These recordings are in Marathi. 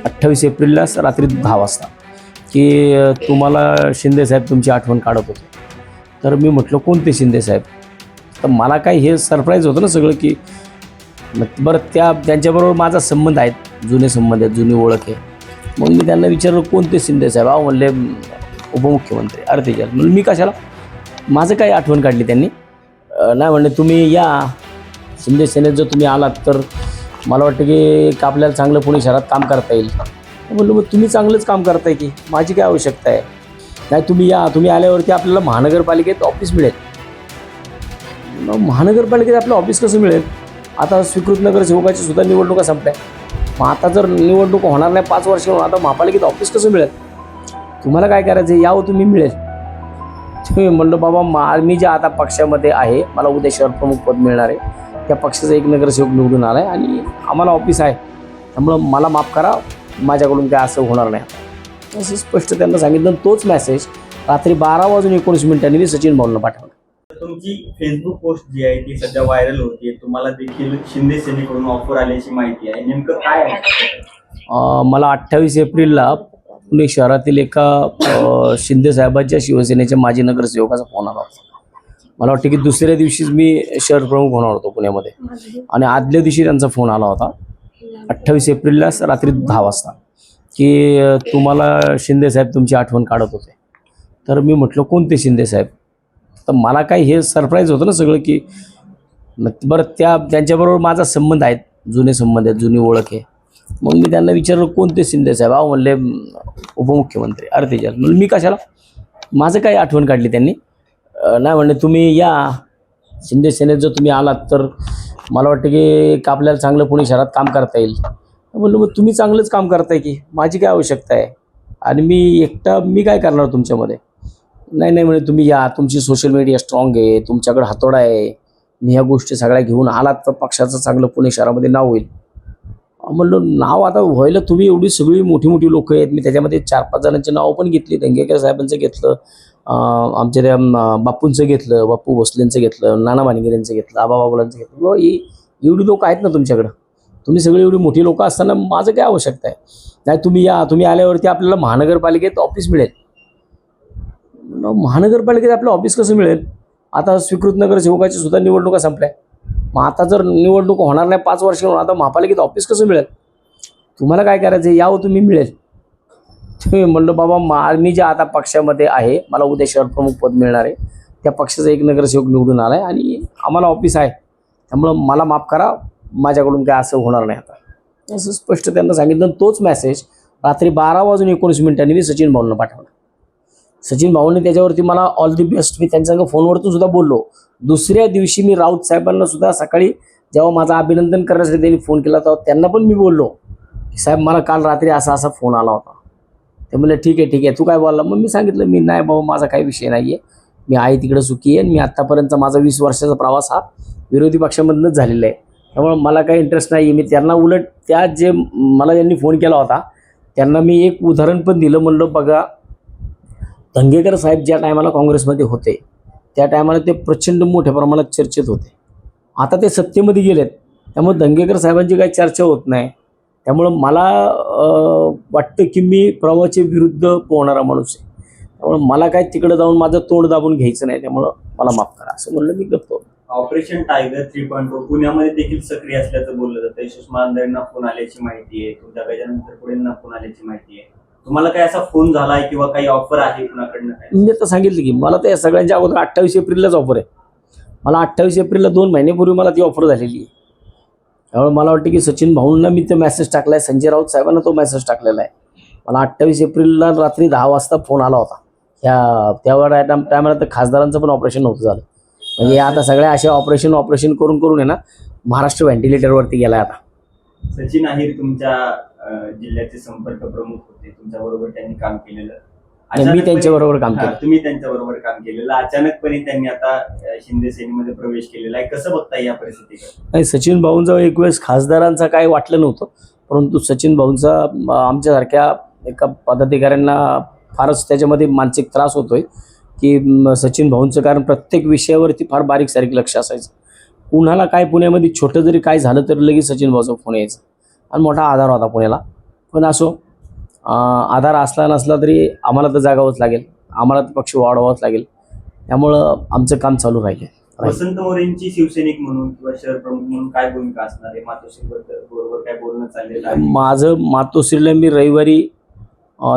28 एप्रिलला रात्री 10 वाजता की तुम्हाला शिंदेसाहेब तुमची आठवण काढत होते. तर मी म्हटलं कोणते शिंदेसाहेब? तर मला काय हे सरप्राईज होतं ना सगळं की बरं त्यांच्याबरोबर माझा संबंध आहेत, जुने संबंध आहेत, जुनी ओळख आहे. मग मी त्यांना विचारलं कोणते शिंदेसाहेब? अहो म्हणले उपमुख्यमंत्री. अरे त्याच्यात म्हणून मी कशाला, माझं काय आठवण काढली त्यांनी? नाही म्हणले तुम्ही या शिंदे सेनेत जर तुम्ही आलात तर मला वाटतं की आपल्याला चांगलं पुणे शहरात काम करता येईल. म्हणलं मग तुम्ही चांगलंच काम करताय की, माझी काय आवश्यकता आहे? नाही तुम्ही या, तुम्ही आल्यावरती आपल्याला महानगरपालिकेत ऑफिस मिळेल. मग महानगरपालिकेत आपलं ऑफिस कसं मिळेल? आता स्वीकृत नगरसेवकाची सुद्धा निवडणुका संपल्या. मग आता जर निवडणूक होणार नाही 5 वर्ष म्हणून आता महापालिकेत ऑफिस कसं मिळेल? तुम्हाला काय करायचं यावं तुम्ही मिळेल. तुम्ही म्हणलं बाबा मी ज्या आता पक्षामध्ये आहे, मला उद्या शहर प्रमुख पद मिळणार आहे, त्या पक्षाचा एक नगरसेवक निवडून आला आहे आणि आम्हाला ऑफिस आहे, त्यामुळं मला माफ करा, माझ्याकडून काय असं होणार नाही. असं स्पष्ट त्यांना सांगितलं. तोच मेसेज रात्री 12:19 मी सचिन भाऊंना पाठवला. तुमची फेसबुक पोस्ट जी आहे ती सध्या व्हायरल होते. तुम्हाला देखील शिंदे सेनेकडून ऑफर आल्याची माहिती आहे, नेमकं काय आहे? मला 28 एप्रिलला पुणे शहरातील एका शिंदे साहेबांच्या शिवसेनेच्या माजी नगरसेवकाचा फोन आला होता. मला वाटतं की दुसऱ्या दिवशीच मी शहर प्रमुख होणार होतो पुण्यामध्ये, आणि आदल्या दिवशी त्यांचा फोन आला होता 28 एप्रिलला रात्री 10 वाजता की तुम्हाला शिंदेसाहेब तुमची आठवण काढत होते. तर मी म्हटलं कोणते शिंदेसाहेब? तर मला काय हे सरप्राईज होतं ना सगळं की बरं त्यांच्याबरोबर माझा संबंध आहेत, जुने संबंध आहेत, जुनी ओळख आहे. मग मी त्यांना विचारलं कोणते शिंदेसाहेब? अहो म्हणले उपमुख्यमंत्री. अरे त्याच्यात म्हणून मी कशाला, माझं काय आठवण काढली त्यांनी? नाही म्हणले तुम्ही या शिंदे सेनेत जर तुम्ही आलात तर मला वाटतं की आपल्याला चांगलं पुणे शहरात काम करता येईल. म्हणलं मग तुम्ही चांगलंच काम करताय की, माझी काय आवश्यकता आहे? आणि मी काय करणार तुमच्यामध्ये? नाही म्हणे तुम्ही या, तुमची सोशल मीडिया स्ट्रॉंग आहे, तुमच्याकडे हातोडा आहे, मी ह्या गोष्टी सगळ्या घेऊन आलात तर पक्षाचं चांगलं पुणे शहरामध्ये नाव होईल. म्हणलं नाव आता व्हायला तुम्ही एवढी सगळी मोठी लोक आहेत, मी त्याच्यामध्ये 4-5 जणांची नावं पण घेतली. दंगेकर साहेबांचं घेतलं, आमच्या त्या बापूंचं घेतलं, बापू भोसलेंचं घेतलं, नाना भानगिरेंचं घेतलं, आबा बाबुलांचं घेतलं. ही एवढी लोक आहेत ना तुमच्याकडं, तुम्ही सगळी एवढी मोठी लोक असताना माझं काय आवश्यकता आहे? नाही तुम्ही या, तुम्ही आल्यावरती आपल्याला महानगरपालिकेत ऑफिस मिळेल. महानगरपालिकेत आपलं ऑफिस कसं मिळेल? आता स्वीकृत नगरसेवकाची सुद्धा निवडणुका संपल्या. मग आता जर निवडणूक होणार नाही 5 वर्ष म्हणून आता महापालिकेत ऑफिस कसं मिळेल? तुम्हाला काय करायचं यावं तुम्ही मिळेल. तुम्ही म्हणलं बाबा मी ज्या आता पक्षामध्ये आहे, मला उद्या शहर प्रमुख पद मिळणार आहे, त्या पक्षाचा एक नगरसेवक निवडून आला आहे आणि आम्हाला ऑफिस आहे, त्यामुळं मला माफ करा, माझ्याकडून काय असं होणार नाही आता. असं स्पष्ट त्यांना सांगितलं. तोच मेसेज रात्री 12:19 मी सचिन भाऊंना पाठवला. सचिन भाऊंनी त्याच्यावरती मला ऑल दी बेस्ट, मी त्यांच्यासंग फोनवरतून सुद्धा बोललो. दुसऱ्या दिवशी मी राऊत साहेबांना सुद्धा सकाळी जेव्हा माझं अभिनंदन करण्यासाठी त्यांनी फोन केला होता त्यांना पण मी बोललो की साहेब मला काल रात्री असा फोन आला होता. ते म्हणले ठीक आहे तू काय बोलला? मग मी सांगितलं मी नाही बाबा, माझा काही विषय नाही आहे, मी आहे तिकडं सुखी आहे. मी आत्तापर्यंत माझा 20 वर्षाचा प्रवास हा विरोधी पक्षामधूनच झालेला आहे, त्यामुळे मला काही इंटरेस्ट नाही आहे. मी त्यांना उलट जे मला ज्यांनी फोन केला होता त्यांना मी एक उदाहरण पण दिलं. म्हणलं बघा, दंगेकर साहेब ज्या टायमाला काँग्रेसमध्ये होते त्या टायमाला ते प्रचंड मोठ्या प्रमाणात चर्चेत होते. आता ते सत्तेमध्ये गेलेत, त्यामुळे दंगेकर साहेबांची काही चर्चा होत नाही. त्यामुळं मला वाटतं की मी प्रवाहाच्या विरुद्ध पोहणारा माणूस आहे, त्यामुळं मला काय तिकडं जाऊन माझं तोंड दाबून घ्यायचं नाही, त्यामुळं मला माफ करा असं म्हणलं मी गप्प. ऑपरेशन टायगर 3.0 पुण्यामध्ये देखील सक्रिय असल्याचं बोललं जातं. सुषमा अंधारेंना फोन आल्याची माहिती आहे, तुमच्या गजानन पुढेंना फोन आल्याची माहिती आहे. तुम्हाला काय असा फोन झालाय किंवा काही ऑफर आहे कुणाकडनं? मी आता सांगितलं की मला तर या सगळ्यांच्या अगोदर 28 एप्रिललाच ऑफर आहे. मला 28 एप्रिलला 2 महिन्यापूर्वी मला ती ऑफर झालेली आहे. त्यामुळे मला वाटतं की सचिन भाऊंना मी ते मेसेज टाकला आहे, संजय राऊत साहेबांना तो मेसेज टाकलेला आहे. मला 28 एप्रिलला रात्री 10 वाजता फोन आला होता. त्यावेळेला टायमाला तर खासदारांचं पण ऑपरेशन नव्हतं झालं. म्हणजे आता सगळ्या अशा ऑपरेशन करून आहे ना महाराष्ट्र व्हेंटिलेटरवरती गेला आहे आता. सचिन अहिर तुमच्या जिल्ह्याचे संपर्क प्रमुख होते, तुमच्याबरोबर त्यांनी काम केलेलं. मी त्यांच्याबरोबर काम केलं. तुम्ही त्यांच्याबरोबर काम केलेलं. अचानकपणे त्यांनी आता शिंदे सेनेमध्ये प्रवेश केलेला आहे, कसं बघता या परिस्थितीकडे? नाही, सचिन भाऊंचा एक वेळेस खासदारांचा काही वाटलं नव्हतं, परंतु सचिन भाऊंचा आमच्यासारख्या एका पदाधिकाऱ्यांना फारच त्याच्यामध्ये मानसिक त्रास होतोय की सचिन भाऊंचं, कारण प्रत्येक विषयावरती फार बारीक सारीक लक्ष असायचं. कुणाला काय पुण्यामध्ये छोटं जरी काय झालं तर लगेच सचिन भाऊचा फोन यायचा आणि मोठा आधार होता पुण्याला. पण असो, आधार असला नसला तरी आम्हाला तर जागावंच लागेल, आम्हाला तर पक्ष वाढवावाच लागेल. त्यामुळं आमचं काम चालू राहील. वसंत मोरेंची शिवसैनिक म्हणून किंवा शहर प्रमुख म्हणून काय भूमिका असणार आहे? मातोश्री बरोबर काय बोलणं चाललेलं आहे? माझं मातोश्रीला मी रविवारी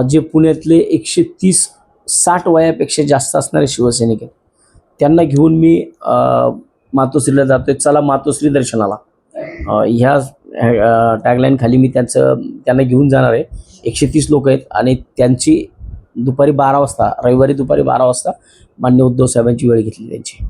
जे पुण्यातले 130-60 वयापेक्षा जास्त असणारे शिवसैनिक आहेत त्यांना घेऊन मी मातोश्रीला जातोय. चला मातोश्री दर्शनाला, ह्या टॅगलाईन खाली मी त्यांना घेऊन जाणार आहे. 130 लोक आहेत आणि त्यांची दुपारी 12 वाजता, रविवारी दुपारी 12 वाजता माननीय उद्धव साहेबांची वेळ घेतली त्यांची.